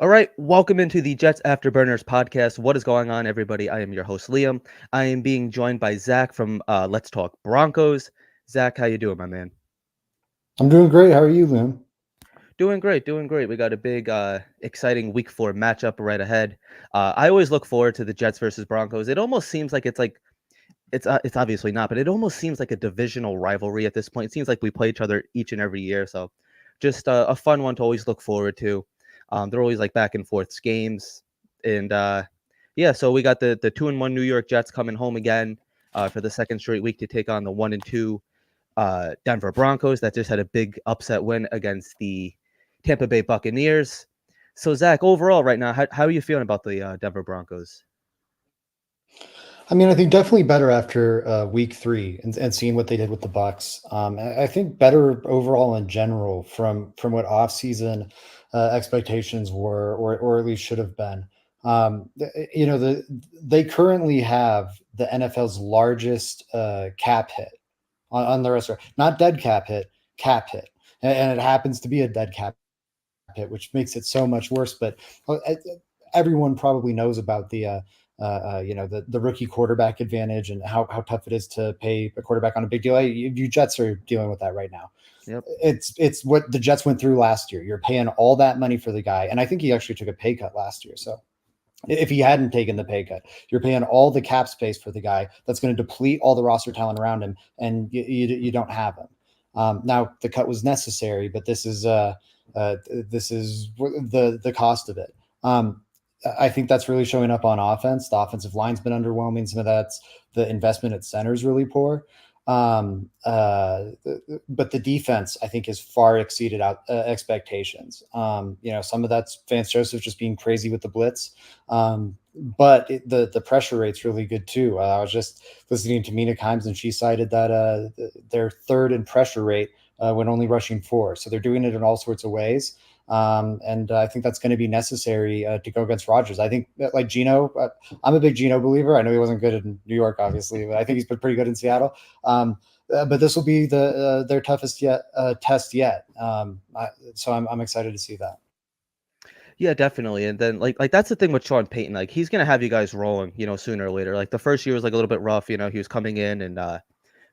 All right, welcome into the Jets Afterburners podcast. What is going on, everybody? I am your host, Liam. I am being joined by Zach from Let's Talk Broncos. Zach, how you doing, my man? I'm doing great. How are you, Liam? Doing great, doing great. We got a big, exciting Week 4 matchup right ahead. I always look forward to the Jets versus Broncos. It almost seems like it's obviously not, but it almost seems like a divisional rivalry at this point. It seems like we play each other each and every year, so just a fun one to always look forward to. They're always like back and forth games, and yeah. So we got the 2-1 New York Jets coming home again for the second straight week to take on the 1-2 Denver Broncos that just had a big upset win against the Tampa Bay Buccaneers. So Zach, overall, right now, how are you feeling about the Denver Broncos? I mean, I think definitely better after week 3 and seeing what they did with the Bucs. I think better overall in general from what offseason expectations were, or at least should have been. They currently have the NFL's largest cap hit on the roster, not dead cap hit, and it happens to be a dead cap hit, which makes it so much worse. But everyone probably knows about the rookie quarterback advantage and how tough it is to pay a quarterback on a big deal. You Jets are dealing with that right now. Yep. It's what the Jets went through last year. You're paying all that money for the guy. And I think he actually took a pay cut last year. So if he hadn't taken the pay cut, you're paying all the cap space for the guy that's going to deplete all the roster talent around him. And you don't have him. Now the cut was necessary, but this is the cost of it. I think that's really showing up on offense. The offensive line's been underwhelming. Some of that's the investment at center is really poor. But the defense, I think, has far exceeded expectations. Some of that's Vance Joseph just being crazy with the blitz. But the pressure rate's really good too. I was just listening to Mina Kimes, and she cited that they're third in pressure rate when only rushing 4. So they're doing it in all sorts of ways. And I think that's going to be necessary to go against Rodgers. I think that, like Geno, I'm a big Geno believer. I know he wasn't good in New York, obviously, but I think he's been pretty good in Seattle. But this will be their toughest test yet. So I'm excited to see that. Yeah, definitely. And then like that's the thing with Sean Payton. Like he's gonna have you guys rolling, sooner or later. Like the first year was like a little bit rough. He was coming in and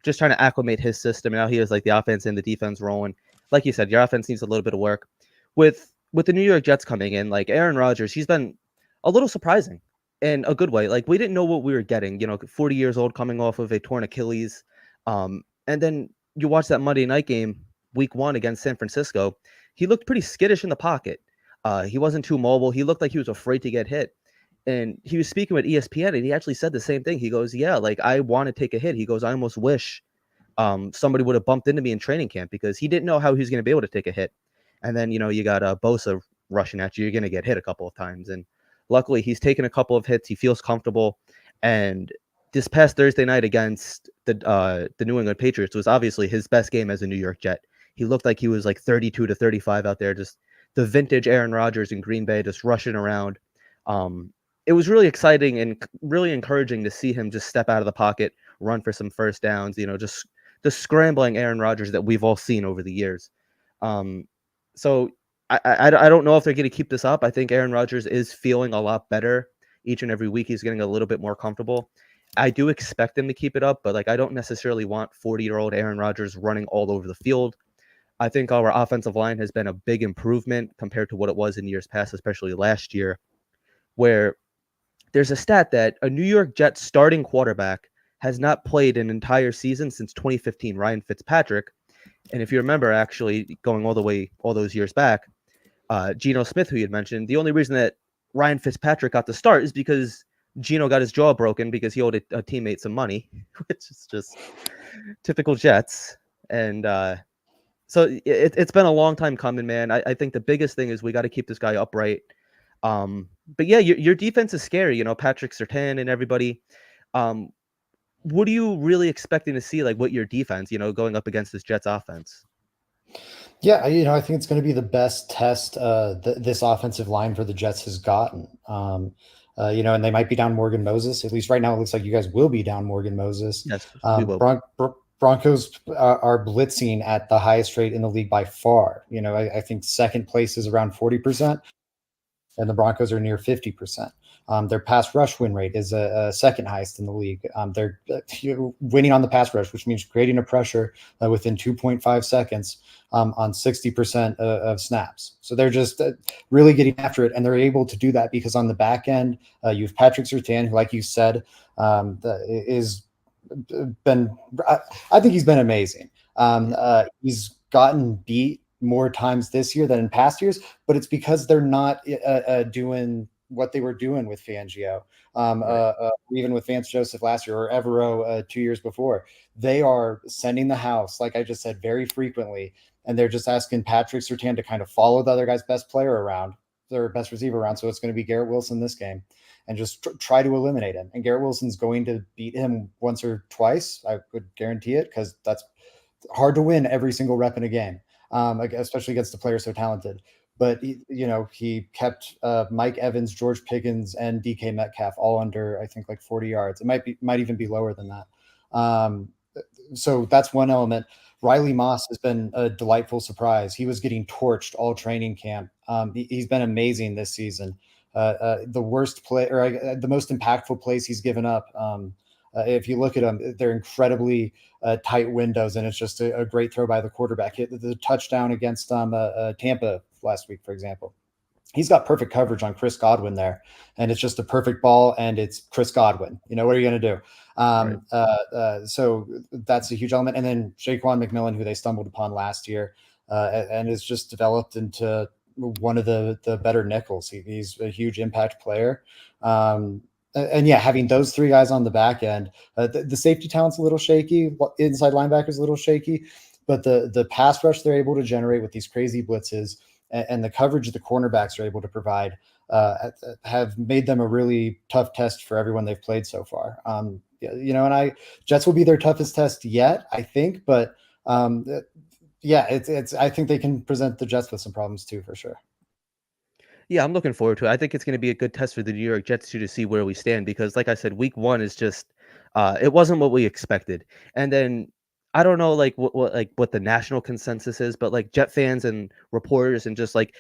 just trying to acclimate his system. And now he has like the offense and the defense rolling. Like you said, your offense needs a little bit of work. With the New York Jets coming in, like Aaron Rodgers, he's been a little surprising in a good way. Like we didn't know what we were getting, 40 years old, coming off of a torn Achilles. And then you watch that Monday night game, week 1 against San Francisco. He looked pretty skittish in the pocket. He wasn't too mobile. He looked like he was afraid to get hit. And he was speaking with ESPN, and he actually said the same thing. He goes, yeah, like I want to take a hit. He goes, I almost wish somebody would have bumped into me in training camp, because he didn't know how he was going to be able to take a hit. And then, you got Bosa rushing at you. You're going to get hit a couple of times. And luckily, he's taken a couple of hits. He feels comfortable. And this past Thursday night against the New England Patriots was obviously his best game as a New York Jet. He looked like he was like 32 to 35 out there, just the vintage Aaron Rodgers in Green Bay, just rushing around. It was really exciting and really encouraging to see him just step out of the pocket, run for some first downs, just the scrambling Aaron Rodgers that we've all seen over the years. So I don't know if they're going to keep this up. I think Aaron Rodgers is feeling a lot better each and every week. He's getting a little bit more comfortable. I do expect them to keep it up, but like I don't necessarily want 40-year-old Aaron Rodgers running all over the field. I think our offensive line has been a big improvement compared to what it was in years past, especially last year, where there's a stat that a New York Jets starting quarterback has not played an entire season since 2015, Ryan Fitzpatrick. And if you remember, actually going all those years back, Geno Smith, who you had mentioned, the only reason that Ryan Fitzpatrick got the start is because Geno got his jaw broken because he owed a teammate some money, which is just typical Jets. And so it's been a long time coming, man. I think the biggest thing is we got to keep this guy upright. But yeah, your defense is scary. Patrick Surtain and everybody. What are you really expecting to see, like, what your defense, going up against this Jets offense? Yeah, I think it's going to be the best test this offensive line for the Jets has gotten. And they might be down Morgan Moses. At least right now, it looks like you guys will be down Morgan Moses. Yes, we will. Broncos are blitzing at the highest rate in the league by far. I think second place is around 40%, and the Broncos are near 50%. Their pass rush win rate is a second highest in the league. They're winning on the pass rush, which means creating a pressure within 2.5 seconds on 60% of snaps. So they're just really getting after it, and they're able to do that because on the back end, you have Patrick Surtain, who, like you said, is been. I think he's been amazing. He's gotten beat more times this year than in past years, but it's because they're not doing what they were doing with Fangio, even with Vance Joseph last year or Evero 2 years before. They are sending the house, like I just said, very frequently, and they're just asking Patrick Surtain to kind of follow the other guy's best player around, their best receiver around. So it's going to be Garrett Wilson this game, and just try to eliminate him. And Garrett Wilson's going to beat him once or twice. I would guarantee it, because that's hard to win every single rep in a game, especially against a player so talented. But he kept Mike Evans, George Pickens, and DK Metcalf all under, I think, like 40 yards. It might even be lower than that. So that's one element. Riley Moss has been a delightful surprise. He was getting torched all training camp. He's been amazing this season. The worst play, or the most impactful plays he's given up. If you look at them, they're incredibly tight windows, and it's just a great throw by the quarterback. The touchdown against Tampa last week, for example, he's got perfect coverage on Chris Godwin there, and it's just a perfect ball, and it's Chris Godwin. What are you going to do? Right. So that's a huge element. And then Jaquan McMillan, who they stumbled upon last year, and has just developed into one of the better nickels. He's a huge impact player. And yeah, having those three guys on the back end, the safety talent's a little shaky, inside linebacker's a little shaky, but the pass rush they're able to generate with these crazy blitzes and the coverage the cornerbacks are able to provide have made them a really tough test for everyone they've played so far. And Jets will be their toughest test yet, I think, but I think they can present the Jets with some problems too, for sure. Yeah, I'm looking forward to it. I think it's going to be a good test for the New York Jets too, to see where we stand, because, like I said, week one is just it wasn't what we expected. And then I don't know, like, what the national consensus is, but like Jet fans and reporters and just like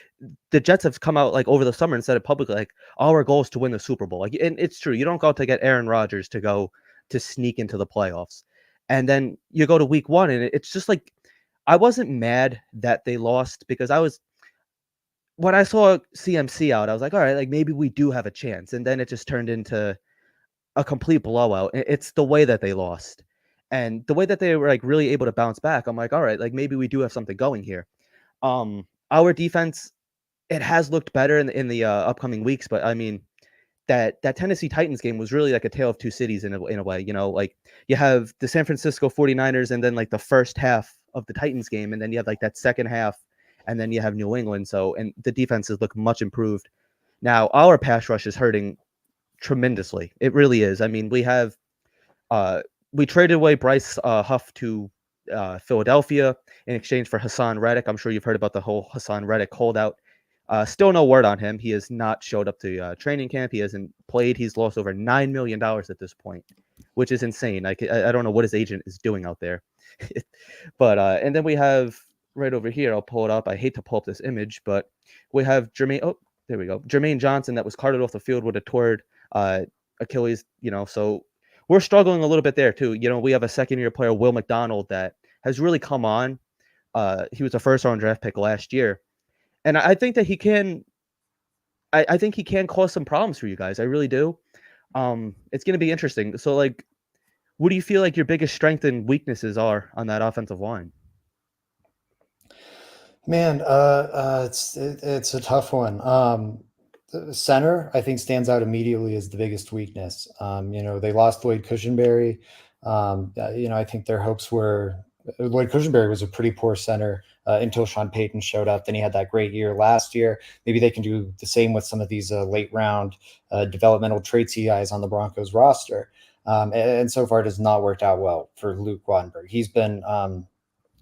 the Jets have come out like over the summer and said it publicly, like, our goal is to win the Super Bowl. Like, and it's true. You don't go to get Aaron Rodgers to go to sneak into the playoffs. And then you go to week one, and it's just like, I wasn't mad that they lost, because when I saw CMC out, I was like, all right, like, maybe we do have a chance. And then it just turned into a complete blowout. It's the way that they lost, and the way that they were like really able to bounce back. I'm like, all right, like, maybe we do have something going here. Our defense, it has looked better in the upcoming weeks, but I mean, that Tennessee Titans game was really like a tale of two cities in a way. Like, you have the San Francisco 49ers, and then like the first half of the Titans game, and then you have like that second half, and then you have New England. So, and the defenses look much improved. Now, our pass rush is hurting tremendously. It really is. I mean, we traded away Bryce Huff to Philadelphia in exchange for Hassan Reddick. I'm sure you've heard about the whole Hassan Reddick holdout. Still no word on him. He has not showed up to training camp. He hasn't played. He's lost over $9 million at this point, which is insane. I don't know what his agent is doing out there. But and then we have right over here, I'll pull it up. I hate to pull up this image, but we have Jermaine. Oh, there we go. Jermaine Johnson, that was carted off the field with a torn Achilles. So we're struggling a little bit there too. We have a second-year player, Will McDonald, that has really come on. He was a first-round draft pick last year, and I think that he can. I think he can cause some problems for you guys. I really do. It's going to be interesting. So, like, What do you feel like your biggest strength and weaknesses are on that offensive line? Man, it's a tough one. The center, I think, stands out immediately as the biggest weakness. They lost Lloyd Cushenberry. I think their hopes were Lloyd Cushenberry was a pretty poor center until Sean Payton showed up. Then he had that great year last year. Maybe they can do the same with some of these late round developmental traitsy guys on the Broncos roster. And so far, it has not worked out well for Luke Wattenberg. He's been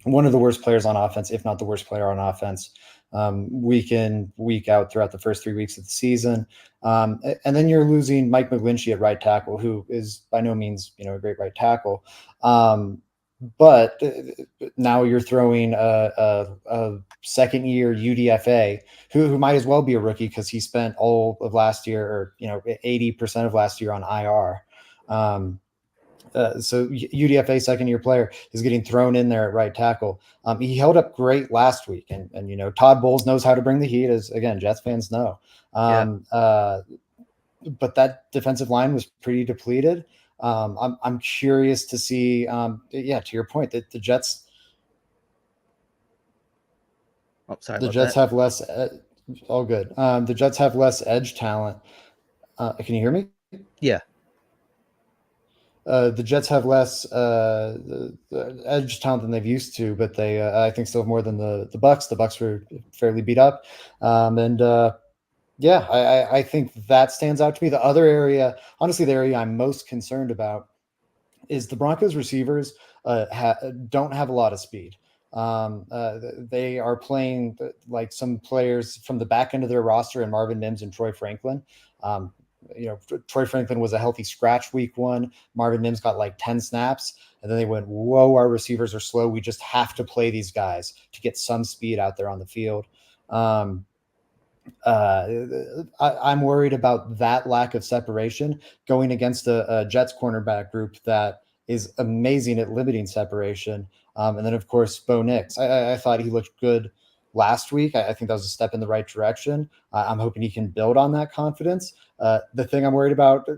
one of the worst players on offense, if not the worst player on offense, week in, week out throughout the first 3 weeks of the season. And then you're losing Mike McGlinchey at right tackle, who is by no means, a great right tackle. But now you're throwing a second year UDFA who might as well be a rookie because he spent all of last year, or 80% of last year on IR. So UDFA second year player is getting thrown in there at right tackle. He held up great last week, and Todd Bowles knows how to bring the heat, as again Jets fans know. Yeah. But that defensive line was pretty depleted. I'm curious to see. To your point, that the Jets. Oh, sorry The about Jets that. have less. All good. The Jets have less edge talent. Can you hear me? Yeah. The Jets have less edge talent than they've used to, but they, I think, still have more than the Bucks. The Bucks were fairly beat up, and I think that stands out to me. The other area, honestly, the area I'm most concerned about is the Broncos receivers don't have a lot of speed. They are playing like some players from the back end of their roster, and Marvin Mims and Troy Franklin. Um, Troy Franklin was a healthy scratch week one. Marvin Mims got like 10 snaps, and then they went, whoa, our receivers are slow. We just have to play these guys to get some speed out there on the field. I'm worried about that lack of separation going against a Jets cornerback group that is amazing at limiting separation. And then, of course, Bo Nix. I thought he looked good last week. I think that was a step in the right direction. I'm hoping he can build on that confidence. The thing I'm worried about,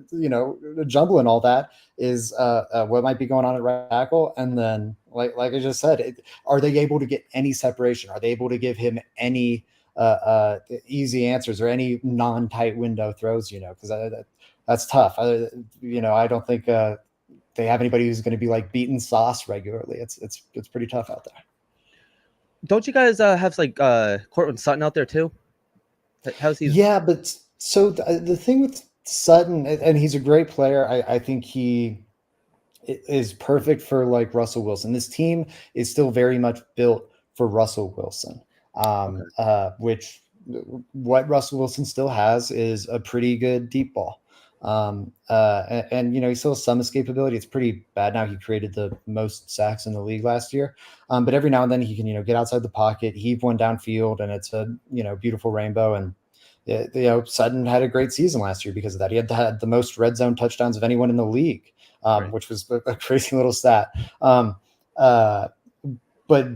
jumble and all that, is what might be going on at right tackle. And then, like I just said, are they able to get any separation? Are they able to give him any easy answers or any non-tight window throws? Because that's tough. I don't think they have anybody who's going to be like beaten sauce regularly. It's pretty tough out there. Don't you guys have like Cortland Sutton out there too? How's he? Yeah, but so the thing with Sutton, and he's a great player. I think he is perfect for like Russell Wilson. This team is still very much built for Russell Wilson, Okay. which what Russell Wilson still has is a pretty good deep ball. He still has some escapability. It's pretty bad now. He created the most sacks in the league last year. But every now and then he can, get outside the pocket, heave one downfield, and it's a, beautiful rainbow. And, Sutton had a great season last year because of that. He had the most red zone touchdowns of anyone in the league, Right. which was a crazy little stat. But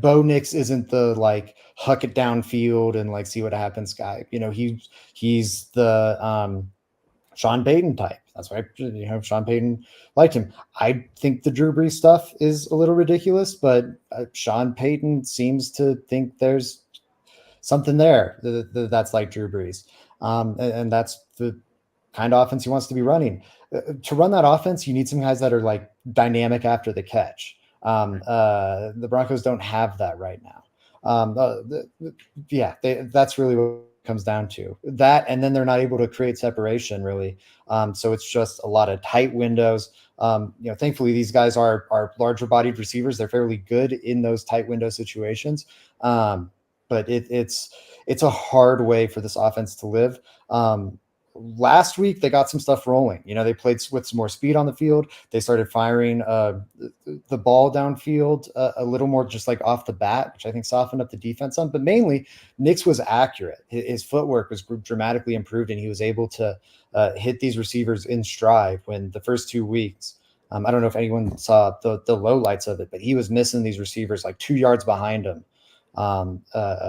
Bo Nix isn't the like huck it downfield and like see what happens guy. He's the Sean Payton type. That's why Sean Payton liked him. I think the Drew Brees stuff is a little ridiculous, but Sean Payton seems to think there's something there that's like Drew Brees, and that's the kind of offense he wants to be running. To run that offense, you need some guys that are like dynamic after the catch. The Broncos don't have that right now. That's really what it comes down to. That, and then they're not able to create separation really. So it's just a lot of tight windows. Thankfully these guys are larger bodied receivers. They're fairly good in those tight window situations. But it's a hard way for this offense to live. Last week they got some stuff rolling. They played with some more speed on the field. They started firing the ball downfield a little more just like off the bat, which I think softened up the defense some. But mainly, Nix was accurate. His footwork was dramatically improved, and he was able to hit these receivers in stride. When the first 2 weeks, I don't know if anyone saw the low lights of it, but he was missing these receivers like 2 yards behind him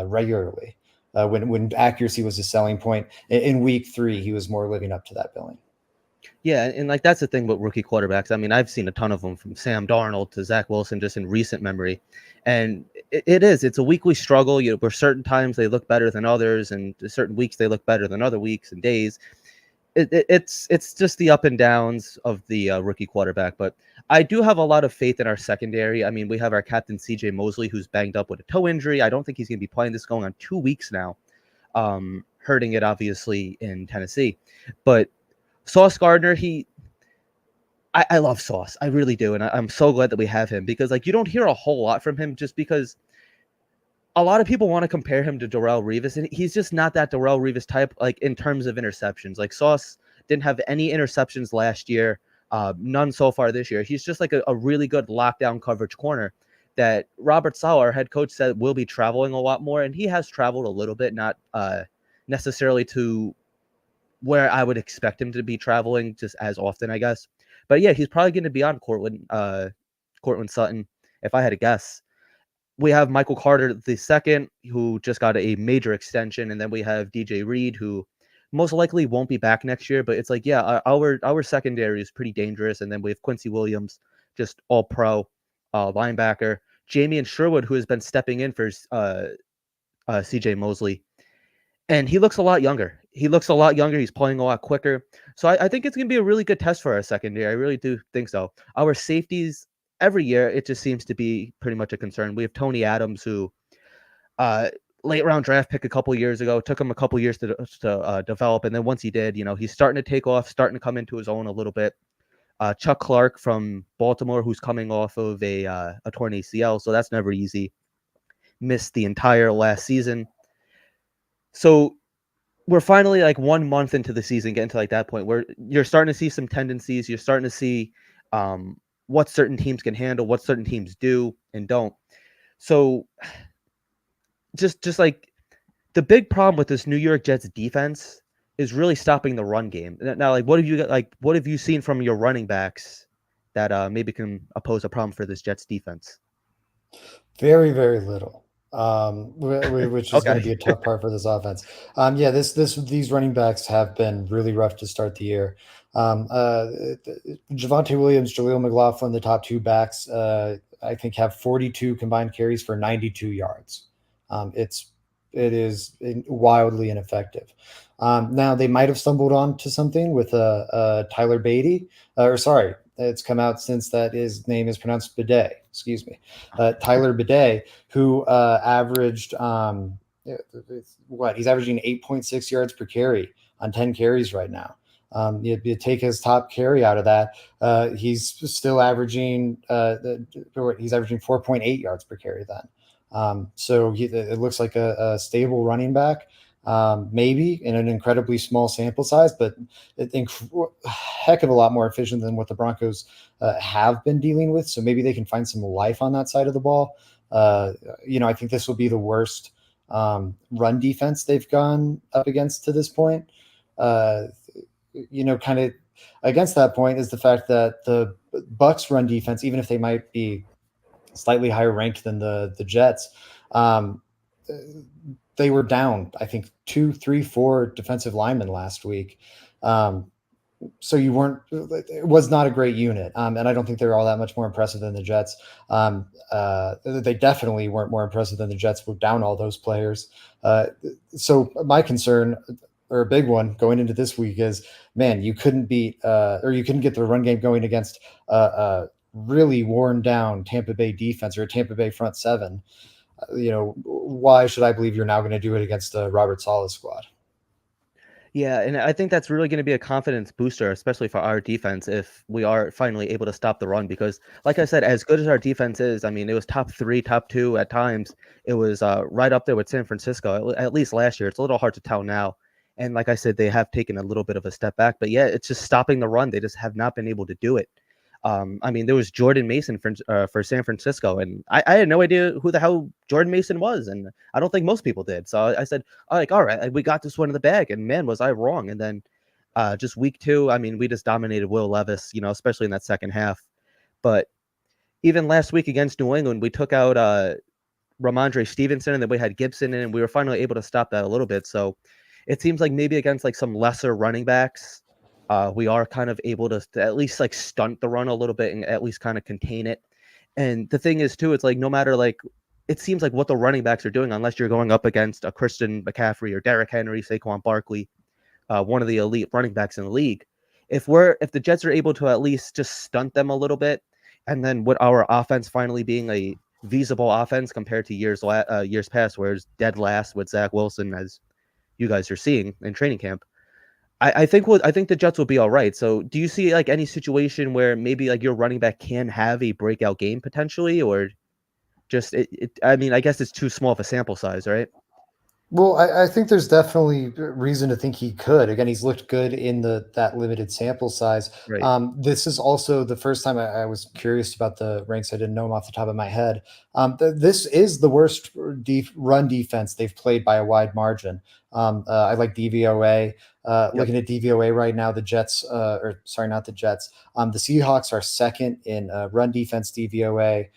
regularly. When accuracy was his selling point. In week 3, he was more living up to that billing. Yeah, and like that's the thing with rookie quarterbacks. I mean, I've seen a ton of them from Sam Darnold to Zach Wilson just in recent memory, and it's a weekly struggle. You know, where certain times they look better than others, and certain weeks they look better than other weeks and days. It's just the up and downs of the rookie quarterback. But I do have a lot of faith in our secondary. I mean, we have our captain C.J. Mosley, who's banged up with a toe injury. I don't think he's going to be playing this going on 2 weeks now, hurting it obviously in Tennessee, but. Sauce Gardner, I love Sauce. I really do. And I'm so glad that we have him because, like, you don't hear a whole lot from him just because a lot of people want to compare him to Darrelle Revis, and he's just not that Darrelle Revis type, like, in terms of interceptions. Like, Sauce didn't have any interceptions last year, none so far this year. He's just like a really good lockdown coverage corner that Robert Saleh, our head coach, said will be traveling a lot more, and he has traveled a little bit, not necessarily to where I would expect him to be traveling just as often, I guess. But yeah, he's probably going to be on Cortland Sutton, if I had to guess. We have Michael Carter the second, who just got a major extension, and then we have DJ Reed, who most likely won't be back next year. But it's like, yeah, our secondary is pretty dangerous, and then we have Quincy Williams, just all pro linebacker. Jamie Sherwood, who has been stepping in for CJ Mosley, and he looks a lot younger. He looks a lot younger. He's playing a lot quicker. So I think it's going to be a really good test for our secondary. I really do think so. Our safeties, every year, it just seems to be pretty much a concern. We have Tony Adams, who uh, late round draft pick a couple years ago, took him a couple years to develop. And then once he did, he's starting to take off, starting to come into his own a little bit. Chuck Clark from Baltimore, who's coming off of a torn ACL. So that's never easy. Missed the entire last season. So we're finally like 1 month into the season, getting to like that point where you're starting to see some tendencies. You're starting to see what certain teams can handle, what certain teams do and don't. So just like the big problem with this New York Jets defense is really stopping the run game. Now, like, what have you seen from your running backs that maybe can oppose a problem for this Jets defense? Very, very little. Which is going to Okay. be a tough part for this offense. Yeah, these running backs have been really rough to start the year. Javonte Williams, Jaleel McLaughlin, the top two backs, I think have 42 combined carries for 92 yards. It is wildly ineffective. Now they might have stumbled onto something with Tyler Beatty, or sorry, it's come out since that his name is pronounced Bidet. Excuse me, Tyler Bidet, who averaged he's averaging 8.6 yards per carry on 10 carries right now. You take his top carry out of that, he's still averaging he's averaging 4.8 yards per carry then. So it looks like a stable running back, maybe in an incredibly small sample size, but heck of a lot more efficient than what the Broncos have been dealing with. So maybe they can find some life on that side of the ball. I think this will be the worst run defense they've gone up against to this point. Kind of against that point is the fact that the Bucks run defense, even if they might be slightly higher ranked than the Jets, they were down, I think, 2, 3, 4 defensive linemen last week. So it was not a great unit. And I don't think they're all that much more impressive than the Jets. They definitely weren't more impressive than the Jets. Were down all those players. So my concern, or a big one going into this week, is, man, you couldn't beat or you couldn't get the run game going against really worn down Tampa Bay defense or a Tampa Bay front seven. Why should I believe you're now going to do it against the Robert Saleh squad? Yeah, and I think that's really going to be a confidence booster, especially for our defense, if we are finally able to stop the run. Because, like I said, as good as our defense is, I mean, it was top 3, top 2 at times. It was right up there with San Francisco, at least last year. It's a little hard to tell now. And like I said, they have taken a little bit of a step back. But yeah, it's just stopping the run. They just have not been able to do it. I mean, there was Jordan Mason for San Francisco, and I had no idea who the hell Jordan Mason was, and I don't think most people did. So I said, all right, we got this one in the bag, and man, was I wrong. And then just week 2, I mean, we just dominated Will Levis, especially in that second half. But even last week against New England, we took out Ramondre Stevenson, and then we had Gibson in, and we were finally able to stop that a little bit. So it seems like maybe against like some lesser running backs, We are kind of able to at least like stunt the run a little bit and at least kind of contain it. And the thing is too, it's like no matter like it seems like what the running backs are doing, unless you're going up against a Christian McCaffrey or Derrick Henry, Saquon Barkley, one of the elite running backs in the league. If the Jets are able to at least just stunt them a little bit, and then with our offense finally being a feasible offense compared to years past, where it's dead last with Zach Wilson, as you guys are seeing in training camp. I think the Jets will be all right. So, do you see like any situation where maybe like your running back can have a breakout game potentially, or just I mean, I guess it's too small of a sample size, right? Well, I think there's definitely reason to think he could. Again, he's looked good in that limited sample size. Right. This is also the first time I was curious about the ranks. I didn't know them off the top of my head. This is the worst run defense they've played by a wide margin. I like DVOA. Yep. Looking at DVOA right now, the Jets, or sorry, not the Jets. The Seahawks are second in run defense DVOA.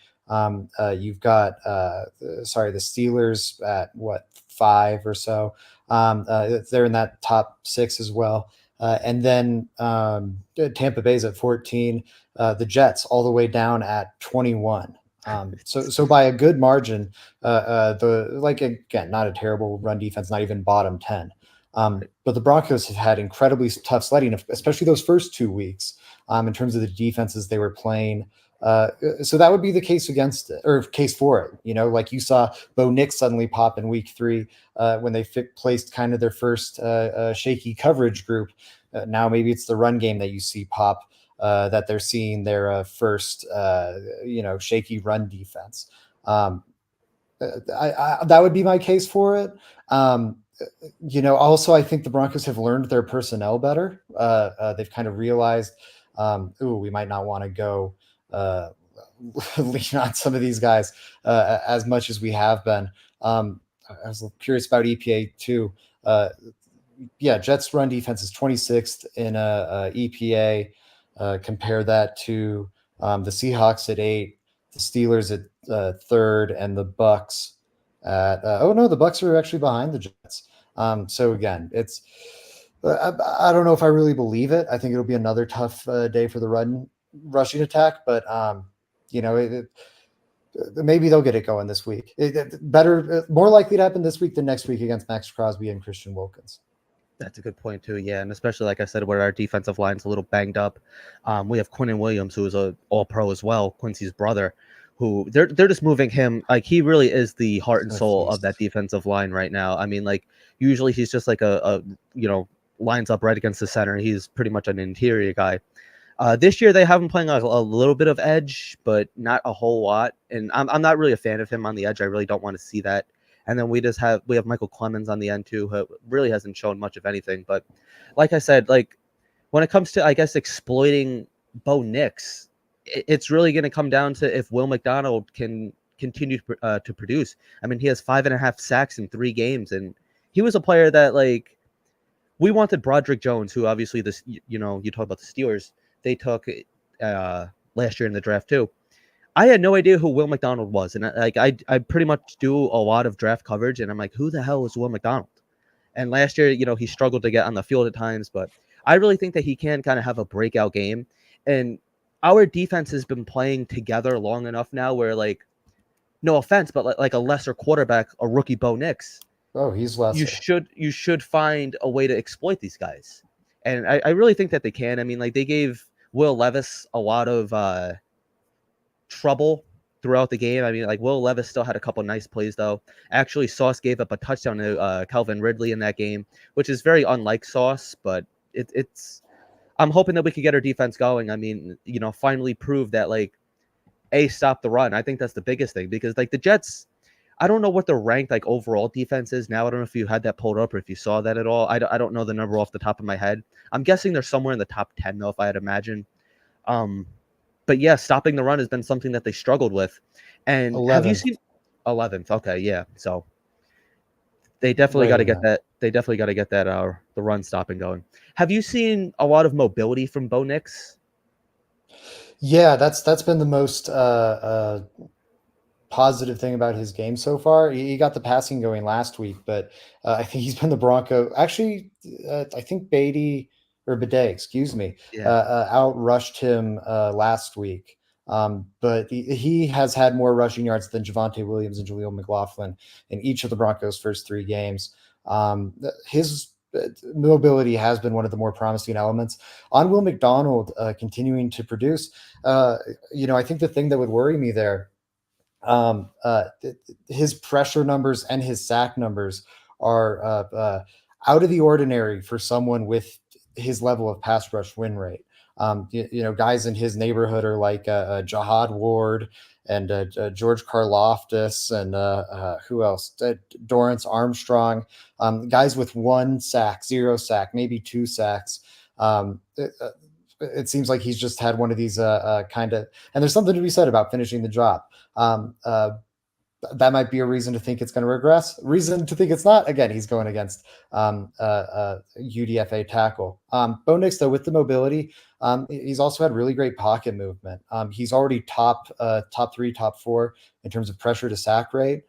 You've got the Steelers at what, 5 or so. They're in that top 6 as well. And then Tampa Bay's at 14. The Jets all the way down at 21. So by a good margin, the like again, not a terrible run defense, not even bottom 10. But the Broncos have had incredibly tough sledding, especially those first 2 weeks, in terms of the defenses they were playing. So that would be the case against it, or case for it. Like you saw Bo Nix suddenly pop in week 3 when they placed kind of their first shaky coverage group. Now maybe it's the run game that you see pop, that they're seeing their first shaky run defense. That would be my case for it. Also I think the Broncos have learned their personnel better. They've kind of realized, we might not want to go lean on some of these guys as much as we have been. I was curious about EPA too. Jets run defense is 26th in EPA. Compare that to the Seahawks at 8, the Steelers at 3rd, and the Bucks at the Bucks are actually behind the Jets. So again, it's I don't know if I really believe it. I think it'll be another tough day for the rushing attack, but maybe they'll get it going this week. More likely to happen this week than next week against Max Crosby and Christian Wilkins. That's a good point too. Yeah, and especially like I said, where our defensive line's a little banged up. We have Quinnen Williams, who is a All Pro as well, Quincy's brother, who they're just moving him. Like he really is the heart and soul of that defensive line right now. I mean, like usually he's just like a lines up right against the center. He's pretty much an interior guy. This year they have him playing a little bit of edge, but not a whole lot. And I'm not really a fan of him on the edge. I really don't want to see that. And then we have Michael Clemens on the end too, who really hasn't shown much of anything. But like I said, like when it comes to, I guess, exploiting Bo Nix, it's really going to come down to if Will McDonald can continue to produce. I mean, he has 5.5 sacks in 3 games, and he was a player that like we wanted Broderick Jones, who obviously you talk about the Steelers, they took last year in the draft too. I had no idea who Will McDonald was, and I pretty much do a lot of draft coverage, and I'm like, who the hell is Will McDonald? And last year, he struggled to get on the field at times, but I really think that he can kind of have a breakout game. And our defense has been playing together long enough now, where like, no offense, but like a lesser quarterback, a rookie Bo Nix, Oh, he's lesser. you should find a way to exploit these guys, and I really think that they can. I mean, like they gave Will Levis a lot of trouble throughout the game. I mean, like Will Levis still had a couple nice plays though. Actually, Sauce gave up a touchdown to Calvin Ridley in that game, which is very unlike Sauce, but it's. I'm hoping that we could get our defense going. I mean, finally prove that like stop the run. I think that's the biggest thing because like the Jets, I don't know what the ranked like overall defense is now. I don't know if you had that pulled up or if you saw that at all. I don't know the number off the top of my head. I'm guessing they're somewhere in the top 10 though, if I had to imagine. But yeah, stopping the run has been something that they struggled with. And 11th. have you seen 11th? Okay, yeah. So they definitely Right got to in get that. They definitely got to get that the run stopping going. Have you seen a lot of mobility from Bo Nix? Yeah, that's been the most positive thing about his game so far. He got the passing going last week, but I think he's been the Bronco. Actually, I think Beatty or Bidet, excuse me, Yeah. outrushed him last week. But he has had more rushing yards than Javonte Williams and Jaleel McLaughlin in each of the Broncos' first 3 games. His mobility has been one of the more promising elements. On Will McDonald continuing to produce, I think the thing that would worry me there, um, uh, his pressure numbers and his sack numbers are out of the ordinary for someone with his level of pass rush win rate. Guys in his neighborhood are like Jahad Ward and George Karloftis and who else? Dorrance Armstrong. Guys with 1 sack, 0 sack, maybe 2 sacks. It seems like he's just had one of these kind of, and there's something to be said about finishing the job. Um, uh, that might be a reason to think it's going to regress. Reason to think it's not. Again, he's going against UDFA tackle. Bo Nix, though, with the mobility, he's also had really great pocket movement. He's already top 3, top 4 in terms of pressure to sack rate.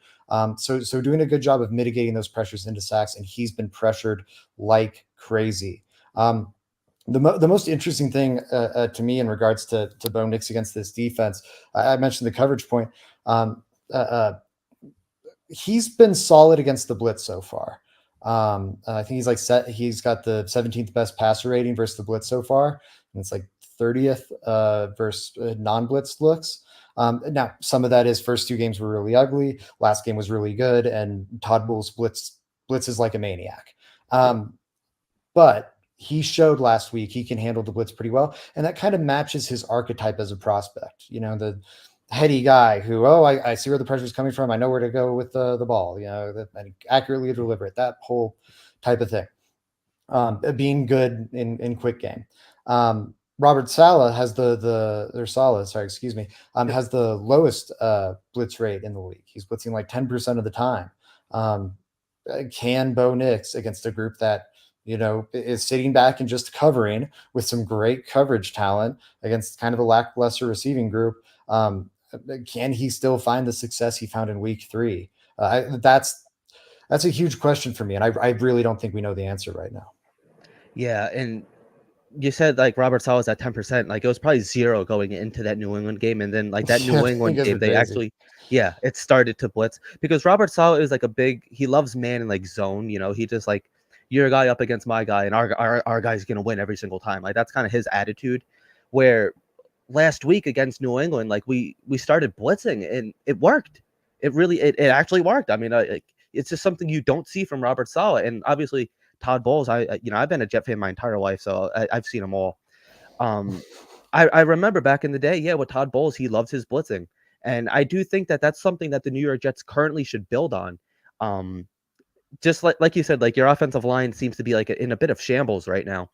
So doing a good job of mitigating those pressures into sacks, and he's been pressured like crazy. The most interesting thing to me in regards to Bo Nix against this defense, I mentioned the coverage point. Um, uh, uh, he's been solid against the blitz so far. I think he's got the 17th best passer rating versus the blitz so far, and it's like 30th versus non-blitz looks. Now, some of that is first 2 games were really ugly, last game was really good, and Todd Bowles blitzes like a maniac. But he showed last week he can handle the blitz pretty well, and that kind of matches his archetype as a prospect. The heady guy who, I see where the pressure is coming from. I know where to go with the ball. And accurately deliver it. That whole type of thing. Being good in quick game. Robert Sala has excuse me, Yep. has the lowest blitz rate in the league. He's blitzing like 10% of the time. Can Bo Nix against a group that is sitting back and just covering with some great coverage talent against kind of a lackluster receiving group? Can he still find the success he found in week 3? That's a huge question for me, and I really don't think we know the answer right now. Yeah, and you said like Robert Saleh was at 10%. Like it was probably 0 going into that New England game, and then like that Yeah, New the England Bengals game, are they crazy. actually, yeah, it started to blitz because Robert Saleh is like a big. He loves man and like zone. He just like you're a guy up against my guy, and our guy's gonna win every single time. Like that's kind of his attitude. Where last week against New England, like we started blitzing and it worked. It actually worked. I mean, it's just something you don't see from Robert Saleh, and obviously Todd Bowles. I've been a Jet fan my entire life, so I've seen them all. Um, I remember back in the day, yeah, with Todd Bowles, he loves his blitzing, and I do think that that's something that the New York Jets currently should build on. Um, just like you said, like your offensive line seems to be like in a bit of shambles right now.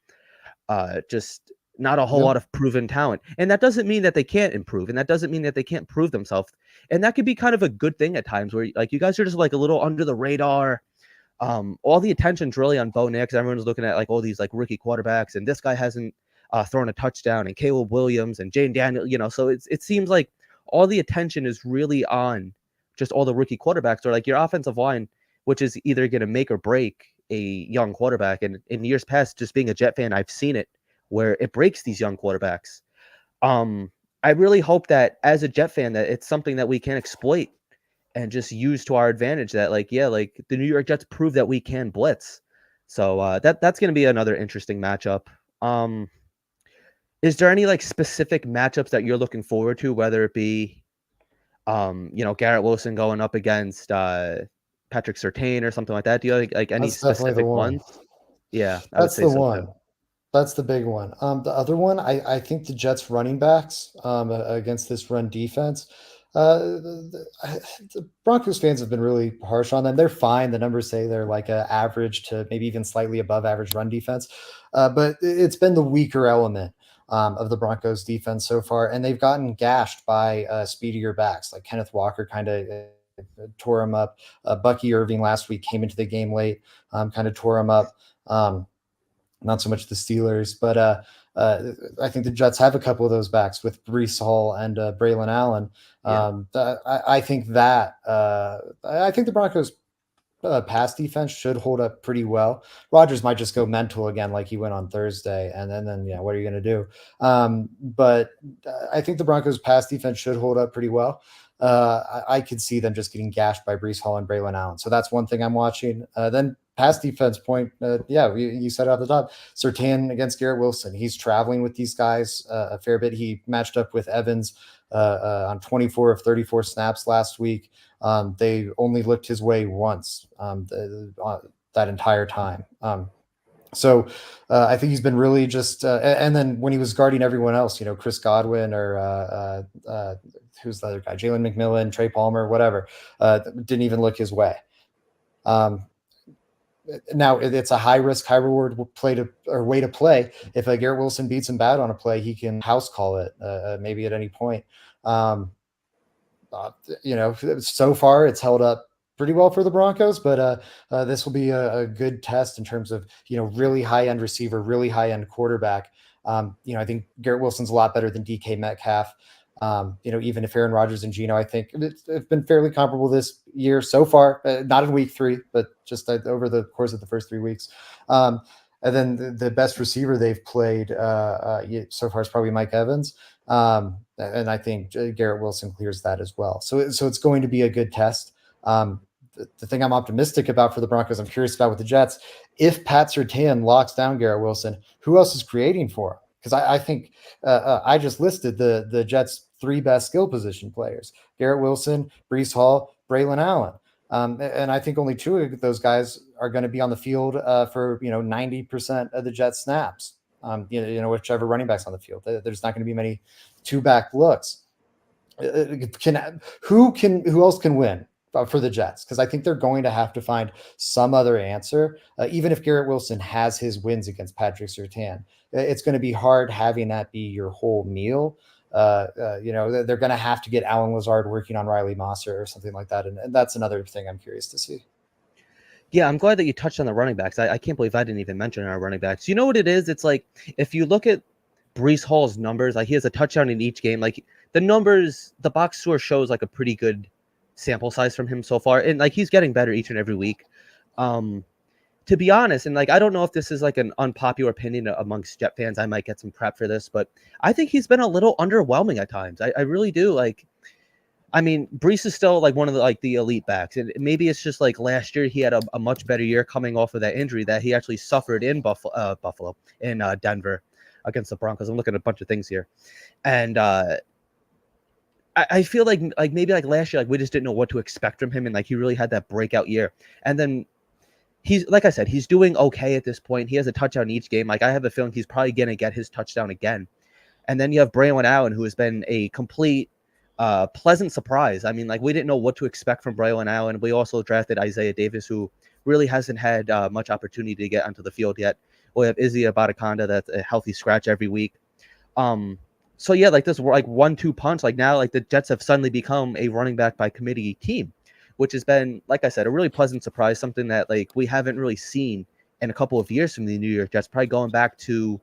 Just not a whole Yep. lot of proven talent. And that doesn't mean that they can't improve. And that doesn't mean that they can't prove themselves. And that could be kind of a good thing at times where like you guys are just like a little under the radar. All the attention's really on Bo Nix. Everyone's looking at like all these like rookie quarterbacks, and this guy hasn't thrown a touchdown, and Caleb Williams and Jane Daniel, so it seems like all the attention is really on just all the rookie quarterbacks or like your offensive line, which is either going to make or break a young quarterback. And in years past, just being a Jet fan, I've seen it where it breaks these young quarterbacks. Um, I really hope that as a Jet fan, that it's something that we can exploit and just use to our advantage. That like, yeah, like the New York Jets prove that we can blitz. So that's going to be another interesting matchup. Um, is there any like specific matchups that you're looking forward to, whether it be Garrett Wilson going up against Patrick Surtain or something like that? Do you have like any That's definitely the specific one. ones? Yeah, I would That's say the so too. one. That's the big one. The other one, I think the Jets running backs against this run defense. The Broncos fans have been really harsh on them. They're fine. The numbers say they're like a average to maybe even slightly above average run defense, but it's been the weaker element of the Broncos defense so far, and they've gotten gashed by speedier backs like Kenneth Walker, kind of tore him up. Bucky Irving last week came into the game late, kind of tore him up. Not so much the Steelers, but I think the Jets have a couple of those backs with Brees Hall and Braylon Allen. Yeah. I think that I think the Broncos pass defense should hold up pretty well. Rodgers might just go mental again, like he went on Thursday, and then yeah, what are you going to do? But I think the Broncos' pass defense should hold up pretty well. I could see them just getting gashed by Brees Hall and Braylon Allen. So that's one thing I'm watching. Then pass defense point, yeah, you said it off the top. Surtain against Garrett Wilson. He's traveling with these guys a fair bit. He matched up with Evans on 24 of 34 snaps last week. They only looked his way once that entire time. So I think he's been really just, and then when he was guarding everyone else, Chris Godwin or who's the other guy, Jalen McMillan, Trey Palmer, whatever, didn't even look his way. Now it's a high risk, high reward way to play. If Garrett Wilson beats him bad on a play, he can house call it maybe at any point. So far it's held up pretty well for the Broncos, but this will be a good test in terms of, really high end receiver, really high end quarterback. I think Garrett Wilson's a lot better than DK Metcalf. Even if Aaron Rodgers and Geno, I think it's been fairly comparable this year so far, not in week 3, but just over the course of the first 3 weeks. And then the best receiver they've played so far is probably Mike Evans. And I think Garrett Wilson clears that as well. So it's going to be a good test. The thing I'm optimistic about for the Broncos, I'm curious about with the Jets, if Pat Surtain locks down Garrett Wilson, who else is creating for him? Because I think I just listed the Jets' 3 best skill position players: Garrett Wilson, Brees Hall, Braylon Allen. And I think only 2 of those guys are going to be on the field for 90% of the Jets snaps. Whichever running back's on the field, there's not going to be many 2-back looks. Who else can win for the Jets? Because I think they're going to have to find some other answer. Even if Garrett Wilson has his wins against Patrick Surtain, it's going to be hard having that be your whole meal. They're going to have to get Alan Lazard working on Riley Mosser or something like that. And that's another thing I'm curious to see. Yeah, I'm glad that you touched on the running backs. I can't believe I didn't even mention our running backs. You know what it is? It's like, if you look at Brees Hall's numbers, like he has a touchdown in each game. Like the numbers, the box score shows like a pretty good sample size from him so far. And like he's getting better each and every week. To be honest, and like I don't know if this is like an unpopular opinion amongst Jet fans. I might get some crap for this, but I think he's been a little underwhelming at times. I really do. Like, I mean, Brees is still like one of the elite backs, and maybe it's just like last year he had a much better year coming off of that injury that he actually suffered in Buffalo in Denver against the Broncos. I'm looking at a bunch of things here, and I feel like maybe like last year, like we just didn't know what to expect from him, and like he really had that breakout year, and then he's, like I said, he's doing okay at this point. He has a touchdown each game. Like I have a feeling he's probably gonna get his touchdown again, and then you have Braylon Allen, who has been a complete pleasant surprise. I mean, like we didn't know what to expect from Braylon Allen. We also drafted Isaiah Davis, who really hasn't had much opportunity to get onto the field yet. We have Izzy Abadaconda, that's a healthy scratch every week. So yeah, like this like 1-2 punch. Like now, like the Jets have suddenly become a running back by committee team, which has been, like I said, a really pleasant surprise. Something that like we haven't really seen in a couple of years from the New York Jets. Probably going back to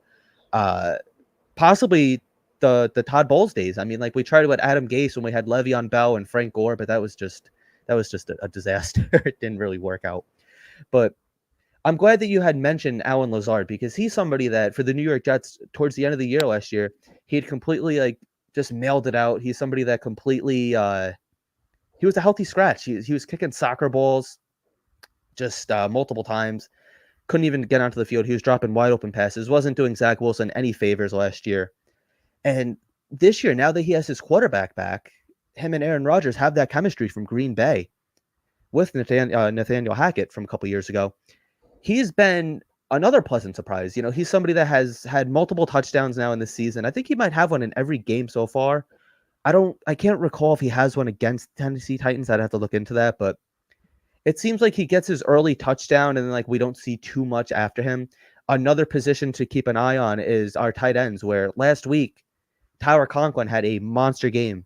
possibly the Todd Bowles days. I mean, like we tried with Adam Gase when we had Le'Veon Bell and Frank Gore, but that was just a disaster. It didn't really work out. But I'm glad that you had mentioned Alan Lazard, because he's somebody that for the New York Jets towards the end of the year last year, he had completely like just mailed it out. He's somebody that completely he was a healthy scratch. He was kicking soccer balls just multiple times. Couldn't even get onto the field. He was dropping wide open passes. Wasn't doing Zach Wilson any favors last year. And this year, now that he has his quarterback back, him and Aaron Rodgers have that chemistry from Green Bay with Nathaniel Hackett from a couple years ago. He's been another pleasant surprise. You know, he's somebody that has had multiple touchdowns now in this season. I think he might have one in every game so far. I can't recall if he has one against Tennessee Titans. I'd have to look into that, but it seems like he gets his early touchdown and then like we don't see too much after him. Another position to keep an eye on is our tight ends, where last week Tyler Conklin had a monster game.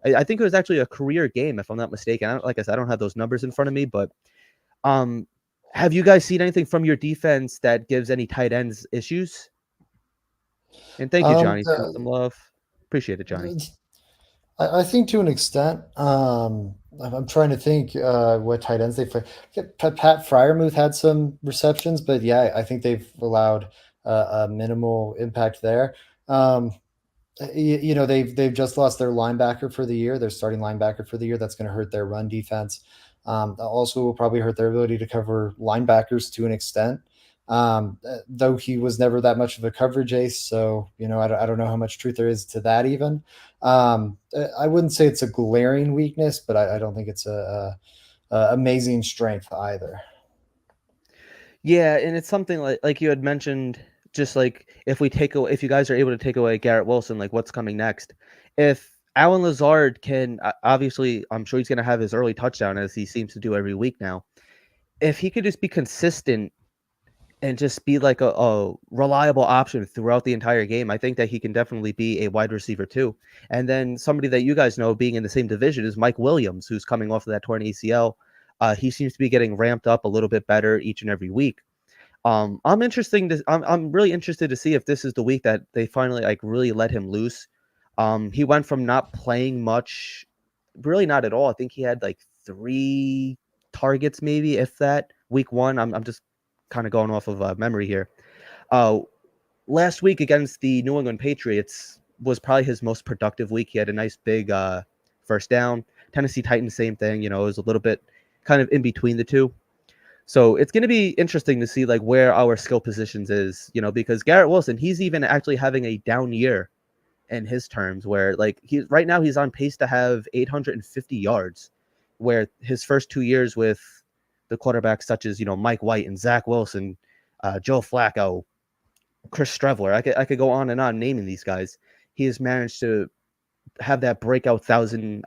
I think it was actually a career game, if I'm not mistaken. Like I said, I don't have those numbers in front of me, but have you guys seen anything from your defense that gives any tight ends issues? And thank you, Johnny. Send some love. Appreciate it, Johnny. I think to an extent. I'm trying to think what tight ends they play. Yeah, Pat Fryermuth had some receptions, but yeah, I think they've allowed a minimal impact there. Um, they've just lost their linebacker for the year, their starting linebacker for the year. That's going to hurt their run defense. Also, will probably hurt their ability to cover linebackers to an extent. Though he was never that much of a coverage ace, so I don't know how much truth there is to that. Even I wouldn't say it's a glaring weakness, but I don't think it's a amazing strength either. Yeah, and it's something like you had mentioned, just like if we take away, if you guys are able to take away Garrett Wilson, like what's coming next? If Alan Lazard can, obviously, I'm sure he's going to have his early touchdown as he seems to do every week now. If he could just be consistent and just be like a reliable option throughout the entire game, I think that he can definitely be a wide receiver too. And then somebody that you guys know being in the same division is Mike Williams, who's coming off of that torn ACL. He seems to be getting ramped up a little bit better each and every week. I'm really interested to see if this is the week that they finally like really let him loose. He went from not playing much, really not at all. I think he had like 3 targets, maybe if that. Week one, I'm just kind of going off of memory here. Uh, Last week against the New England Patriots was probably his most productive week. He had a nice big first down. Tennessee Titans, same thing. It was a little bit kind of in between the two. So it's going to be interesting to see like where our skill positions is, because Garrett Wilson, he's even actually having a down year in his terms where like he's right now he's on pace to have 850 yards, where his first 2 years with the quarterbacks such as, Mike White and Zach Wilson, Joe Flacco, Chris Streveler, I could go on and on naming these guys. He has managed to have that breakout 1,000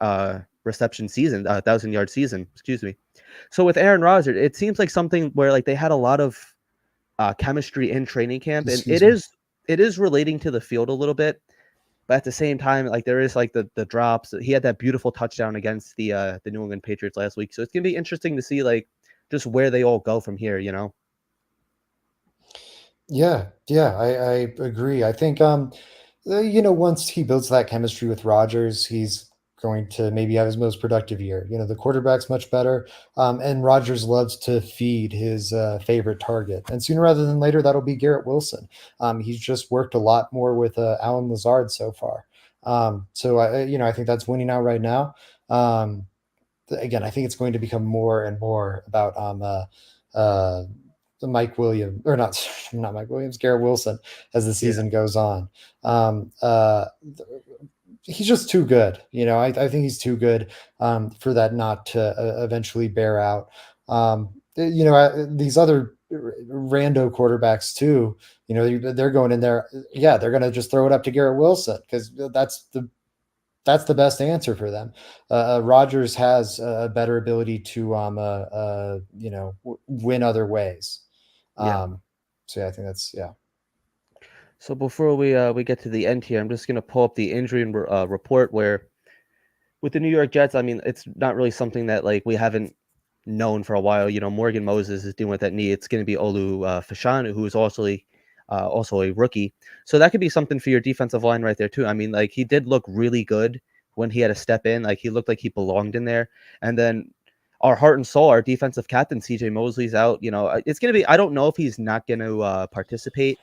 yard season, excuse me. So with Aaron Rodgers, it seems like something where like they had a lot of chemistry in training camp, and it Excuse me. is it is relating to the field a little bit, but at the same time, like there is like the drops. He had that beautiful touchdown against the New England Patriots last week, so it's gonna be interesting to see like just where they all go from here. Yeah, I agree. I think once he builds that chemistry with Rodgers, he's going to maybe have his most productive year. The quarterback's much better, and Rodgers loves to feed his favorite target, and sooner rather than later, that'll be Garrett Wilson. He's just worked a lot more with Alan Lazard so far. So I think that's winning out right now. Um, Again, I think it's going to become more and more about uh, Mike Williams, or not, not Mike Williams, Garrett Wilson, as the Yeah, season goes on. Um, uh, he's just too good. I think he's too good for that not to eventually bear out. These other rando quarterbacks too. They're going in there. Yeah, they're going to just throw it up to Garrett Wilson because that's the best answer for them. Rodgers has a better ability to win other ways. yeah. Um, so yeah, I think that's yeah. So before we get to the end here, I'm just gonna pull up the injury report where with the New York Jets, I mean, it's not really something that like we haven't known for a while. Morgan Moses is dealing with that knee. It's going to be Olu Fashanu, who is also a rookie. So that could be something for your defensive line right there too. I mean, like he did look really good when he had to step in. Like he looked like he belonged in there. And then our heart and soul, our defensive captain CJ Mosley's out. It's going to be. I don't know if he's not going to participate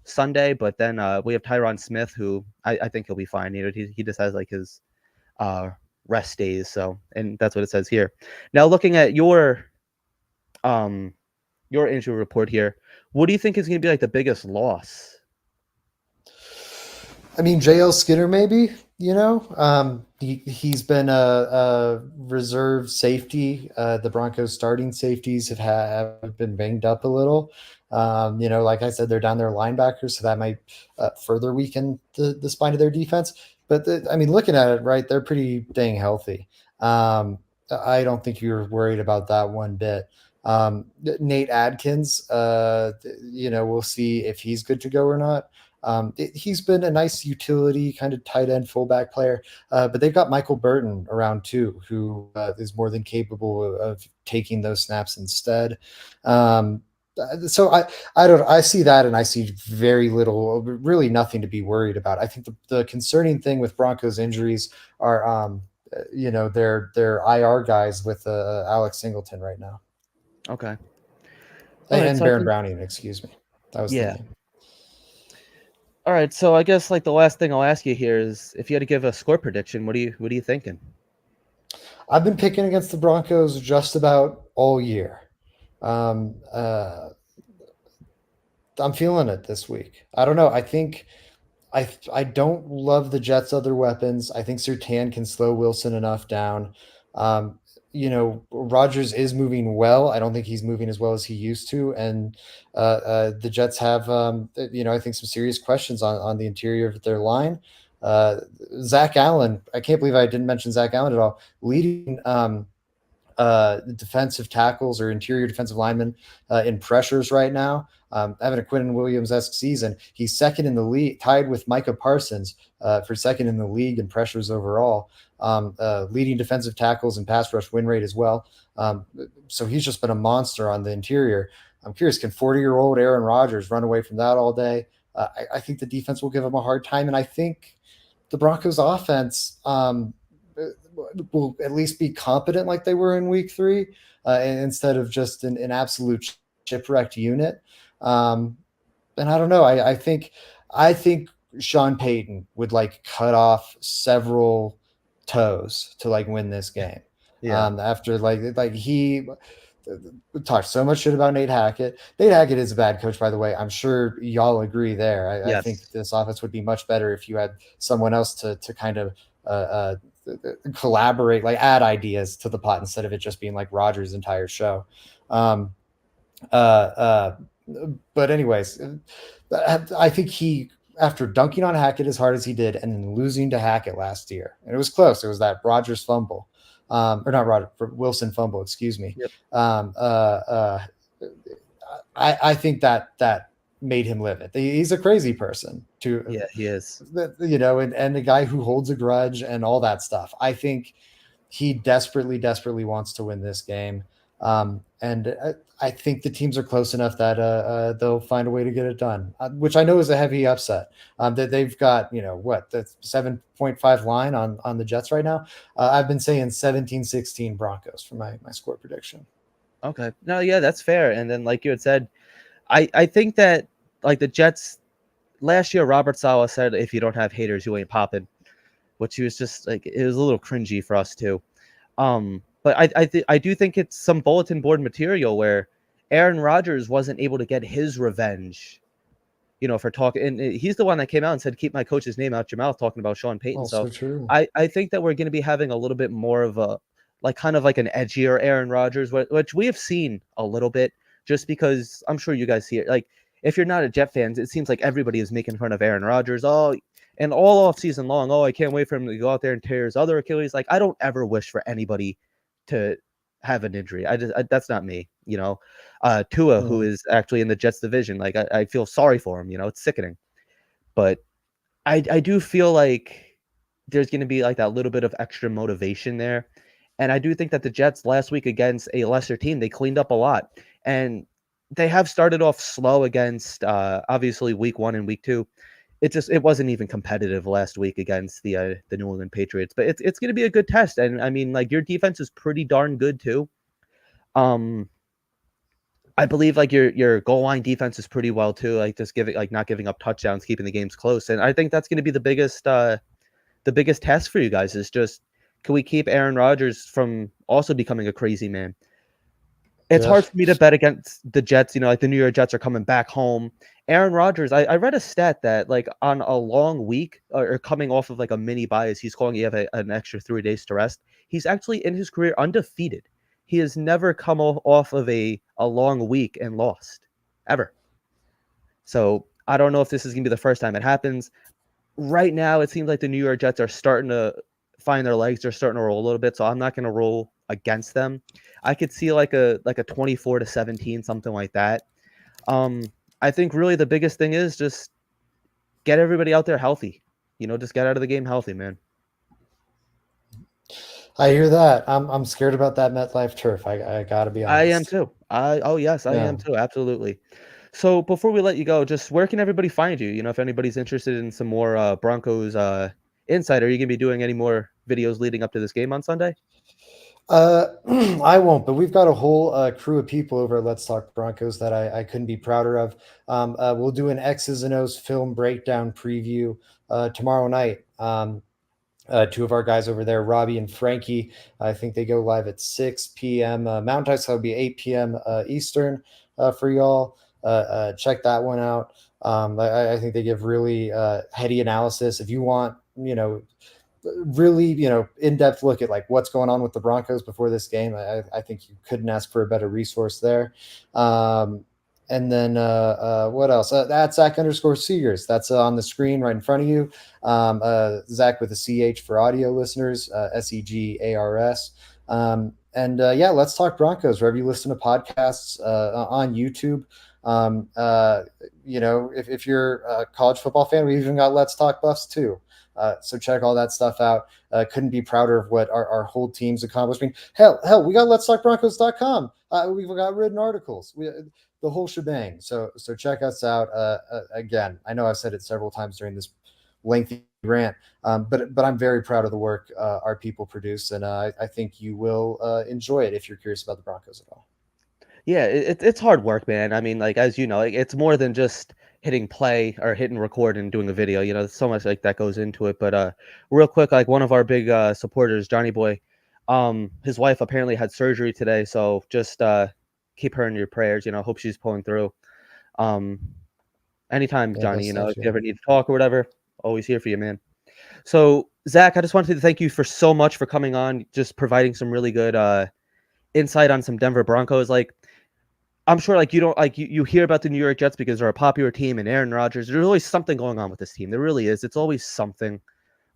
Sunday, but then we have Tyron Smith, who I think he'll be fine. He just has like his uh, rest days. So, and that's what it says here. Now, looking at um your injury report here, what do you think is going to be like the biggest loss? I mean, JL Skinner, maybe, he's been a reserve safety. The Broncos starting safeties have been banged up a little. Like I said, they're down their linebackers, so that might further weaken the spine of their defense. But I mean, looking at it, right, they're pretty dang healthy. I don't think you're worried about that one bit. Nate Adkins, we'll see if he's good to go or not. He's been a nice utility kind of tight end fullback player, but they've got Michael Burton around too, who is more than capable of taking those snaps instead. Um, So I don't, I see that, and I see very little, really nothing to be worried about. I think the concerning thing with Broncos injuries are, their IR guys with Alex Singleton right now, Okay. All right. and So I Baron think, Browning, excuse me, that was the yeah. name. All right. So I guess like the last thing I'll ask you here is if you had to give a score prediction, what are you thinking? I've been picking against the Broncos just about all year. Um, uh, I'm feeling it this week. I don't know. I don't love the Jets' other weapons. I think Sertan can slow Wilson enough down. Um, Rodgers is moving well. I don't think he's moving as well as he used to, and the Jets have, I think some serious questions on the interior of their line. Uh, Zach Allen, I can't believe I didn't mention Zach Allen at all. Leading defensive tackles or interior defensive linemen in pressures right now. Having a Quinnen Williams-esque season. He's second in the league, tied with Micah Parsons for second in the league in pressures overall. Leading defensive tackles and pass rush win rate as well. So he's just been a monster on the interior. I'm curious, can 40-year-old Aaron Rodgers run away from that all day? I think the defense will give him a hard time, and I think the Broncos offense will at least be competent like they were in week 3, instead of just an absolute shipwrecked unit. Um, and I don't know. I think Sean Payton would like cut off several toes to like win this game. Yeah. After like he talked so much shit about Nate Hackett. Nate Hackett is a bad coach, by the way. I'm sure y'all agree there. I think Yes. this offense would be much better if you had someone else to kind of uh, collaborate, like add ideas to the pot instead of it just being like Rogers' entire show. Um, uh, uh, but anyways, I think he, after dunking on Hackett as hard as he did and then losing to Hackett last year, and it was close. It was that Rogers fumble, or not Rogers, Wilson fumble, excuse me. Yep. Um, I think that made him live it. He's a crazy person to, Yeah, he is. and a guy who holds a grudge and all that stuff. I think he desperately, desperately wants to win this game. And I think the teams are close enough that they'll find a way to get it done, which I know is a heavy upset. That they've got, what, the 7.5 line on the Jets right now. I've been saying 17-16 Broncos for my score prediction. Okay. No, yeah, that's fair. And then like you had said, I think that like the Jets last year, Robert Saleh said, if you don't have haters, you ain't popping, which he was just like, it was a little cringy for us too. But I do think it's some bulletin board material where Aaron Rodgers wasn't able to get his revenge, for talking. And he's the one that came out and said, "Keep my coach's name out your mouth," talking about Sean Payton. So Also true. I think that we're going to be having a little bit more of a like kind of like an edgier Aaron Rodgers, which we have seen a little bit, just because I'm sure you guys see it. Like if you're not a Jet fan, it seems like everybody is making fun of Aaron Rodgers. Oh, and all off season long. Oh, I can't wait for him to go out there and tear his other Achilles. Like I don't ever wish for anybody to have an injury. That's not me. Tua, who Mm. is actually in the Jets division, like I feel sorry for him. It's sickening, but I do feel like there's going to be like that little bit of extra motivation there. And I do think that the Jets last week against a lesser team, they cleaned up a lot. And they have started off slow against obviously week 1 and week 2. It wasn't even competitive last week against the New England Patriots, but it's going to be a good test. And I mean, like your defense is pretty darn good too. Um, I believe like your goal line defense is pretty well too. Like just giving like not giving up touchdowns, keeping the games close. And I think that's going to be the biggest test for you guys is just can we keep Aaron Rodgers from also becoming a crazy man? It's Yeah. hard for me to bet against the Jets. Like the New York Jets are coming back home. Aaron Rodgers, I read a stat that like on a long week or coming off of like a mini bias, he's calling you have an extra 3 days to rest. He's actually in his career undefeated. He has never come off of a long week and lost ever. So I don't know if this is gonna be the first time it happens. Right now, it seems like the New York Jets are starting to find their legs. They're starting to roll a little bit. So I'm not gonna roll against them. I could see like a 24-17, something like that. Um, I think really the biggest thing is just get everybody out there healthy. Just get out of the game healthy, man. I hear that. I'm scared about that MetLife turf. I gotta be I am honest. too. Oh yes, I Yeah. am too. Absolutely. So before we let you go, just where can everybody find you? You know, if anybody's interested in some more Broncos insight, are you gonna be doing any more videos leading up to this game on Sunday? I won't, but we've got a whole crew of people over at Let's Talk Broncos that I couldn't be prouder of. We'll do an X's and O's film breakdown preview tomorrow night. Two of our guys over there, Robbie and Frankie, I think they go live at 6 p.m. Mountain Time, so it'll be 8 p.m. Eastern for y'all. Check that one out. I think they give really heady analysis. If you want, really, in-depth look at like what's going on with the Broncos before this game, I think you couldn't ask for a better resource there. And then what else? That's Zach_Seegers. That's on the screen right in front of you. Zach with a CH for audio listeners, SEGARS. And yeah, Let's Talk Broncos, wherever you listen to podcasts on YouTube. If you're a college football fan, we even got Let's Talk Buffs too. So check all that stuff out. Couldn't be prouder of what our whole team's accomplished. I mean, hell, we got letstalkbroncos.com. We've got written articles. The whole shebang. So check us out. Again, I know I've said it several times during this lengthy rant, but I'm very proud of the work our people produce, and I think you will enjoy it if you're curious about the Broncos at all. Yeah, it's hard work, man. I mean, like as you know, like, it's more than just hitting play or hitting record and doing a video. You know, there's so much like that goes into it. But real quick, like one of our big supporters, Johnny Boy, his wife apparently had surgery today, so just keep her in your prayers. You know, hope she's pulling through. Um, Anytime, Yeah, Johnny. best You know, stuff, if you yeah. ever need to talk or whatever, always here for you, man. So Zach, I just wanted to thank you for so much for coming on, just providing some really good insight on some Denver Broncos. Like I'm sure like you don't like you hear about the New York Jets because they're a popular team and Aaron Rodgers. There's always something going on with this team. There really is. It's always something,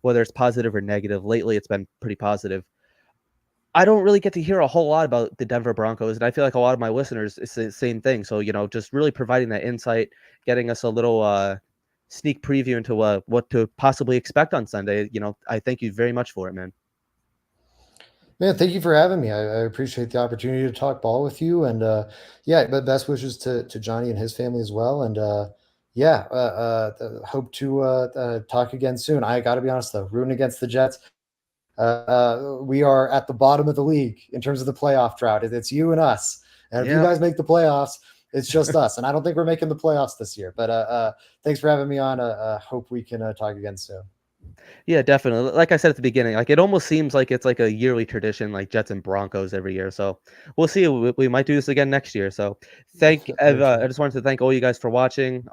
whether it's positive or negative. Lately, it's been pretty positive. I don't really get to hear a whole lot about the Denver Broncos, and I feel like a lot of my listeners it's the same thing. So just really providing that insight, getting us a little sneak preview into what to possibly expect on Sunday. I thank you very much for it, man. Man, thank you for having me. I appreciate the opportunity to talk ball with you, and yeah, but best wishes to Johnny and his family as well. And yeah, hope to talk again soon. I got to be honest though, rooting against the Jets. We are at the bottom of the league in terms of the playoff drought. It's you and us, and if you Yeah. guys make the playoffs, it's just us. And I don't think we're making the playoffs this year. But thanks for having me on. Hope we can talk again soon. Yeah, definitely. Like I said at the beginning, like it almost seems like it's like a yearly tradition, like Jets and Broncos every year. So we'll see. We might do this again next year. So I just wanted to thank all you guys for watching.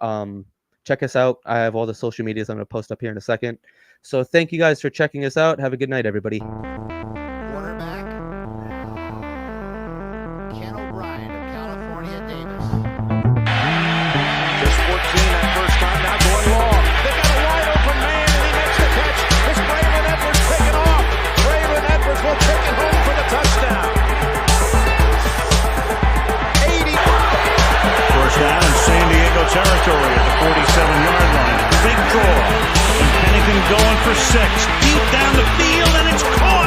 Check us out. I have all the social medias I'm going to post up here in a second. So thank you guys for checking us out. Have a good night, everybody. Quarterback, Ken O'Brien of California Davis. Just 14 that first time, now going long. They got a wide open man, and he makes the catch. It's Braylon Edwards taking off. Braylon Edwards will take it home for the touchdown. 80. First down in San Diego territory at the 47-yard line. Big draw. And Pennington going for 6. Deep down the field, and it's caught.